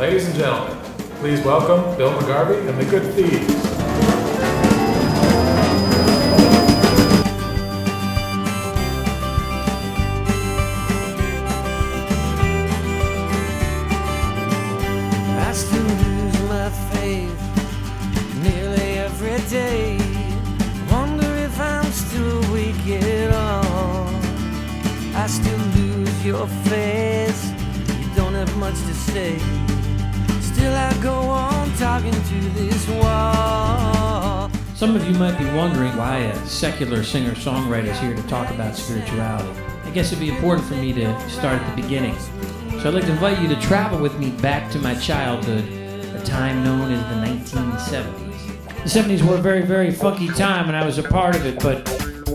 Ladies and gentlemen, please welcome Bill McGarvey and the Good Thieves. I still lose my faith nearly every day. Wonder if I'm still awake at all. I still lose your face. You don't have much to say. Still I go on talking to this wall. Some of you might be wondering why a secular singer-songwriter is here to talk about spirituality. I guess it'd be important for me to start at the beginning. So I'd like to invite you to travel with me back to my childhood, a time known as the 1970s. The 70s were a very, very funky time, and I was a part of it, but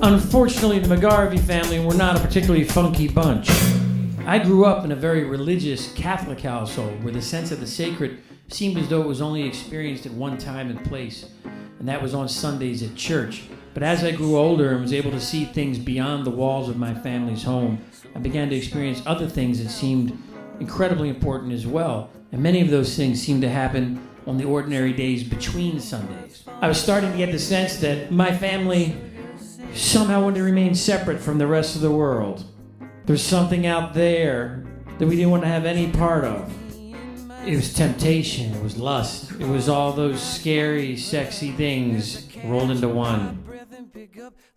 unfortunately the McGarvey family were not a particularly funky bunch. I grew up in a very religious Catholic household where the sense of the sacred seemed as though it was only experienced at one time and place, and that was on Sundays at church. But as I grew older and was able to see things beyond the walls of my family's home, I began to experience other things that seemed incredibly important as well, and many of those things seemed to happen on the ordinary days between Sundays. I was starting to get the sense that my family somehow wanted to remain separate from the rest of the world. There's something out there that we didn't want to have any part of. It was temptation, it was lust, it was all those scary, sexy things rolled into one.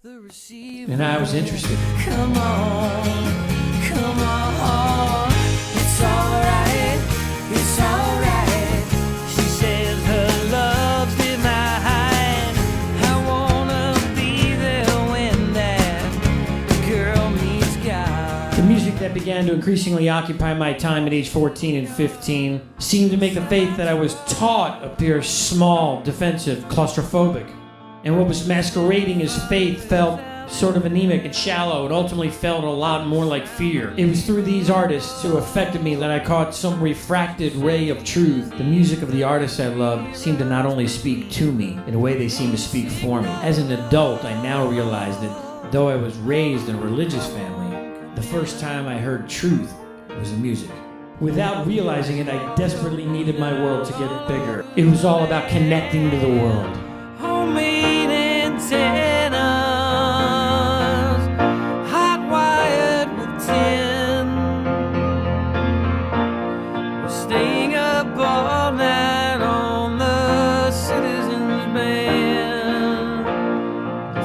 And I was interested. Come on, it's alright, it's alright. She says her love's divine. I wanna be there when that girl meets God. The music that began to increasingly occupy my time at age 14 and 15 seemed to make the faith that I was taught appear small, defensive, claustrophobic. And what was masquerading as faith felt sort of anemic and shallow. It ultimately felt a lot more like fear. It was through these artists who affected me that I caught some refracted ray of truth. The music of the artists I loved seemed to not only speak to me, in a way they seemed to speak for me. As an adult, I now realize that though I was raised in a religious family, the first time I heard truth was in music. Without realizing it, I desperately needed my world to get bigger. It was all about connecting to the world. Homemade antennas, hot wired with tin. We're staying up all night on the Citizens Band.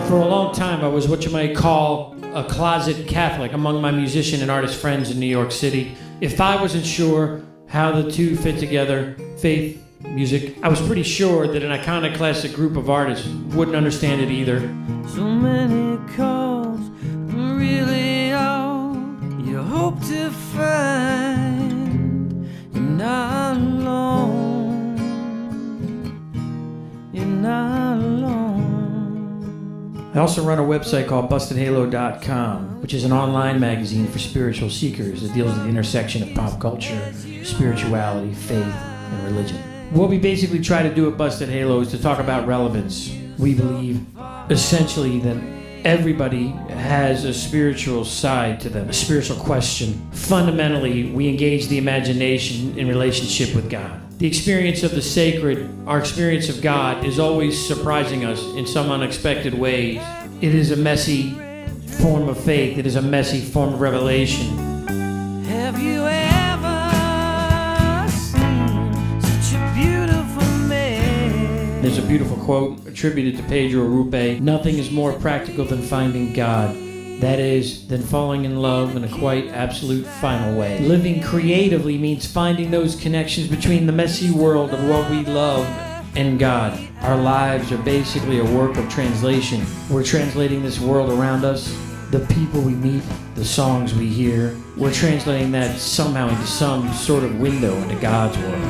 For a long time, I was what you might call a closet Catholic among my musician and artist friends in New York City. If I wasn't sure how the two fit together, faith, music, I was pretty sure that an iconoclastic group of artists wouldn't understand it either. So many calls, really all you hope to find. You're not alone. You're not alone. I also run a website called bustedhalo.com, which is an online magazine for spiritual seekers that deals with the intersection of pop culture, spirituality, faith, and religion. What we basically try to do at Busted Halo is to talk about relevance. We believe, essentially, that everybody has a spiritual side to them, a spiritual question. Fundamentally, we engage the imagination in relationship with God. The experience of the sacred, our experience of God, is always surprising us in some unexpected ways. It is a messy form of faith. It is a messy form of revelation. Have you ever seen such a beautiful man? There's a beautiful quote attributed to Pedro Rupe. Nothing is more practical than finding God. That is, than falling in love in a quite absolute final way. Living creatively means finding those connections between the messy world of what we love and God. Our lives are basically a work of translation. We're translating this world around us, the people we meet, the songs we hear. We're translating that somehow into some sort of window into God's world.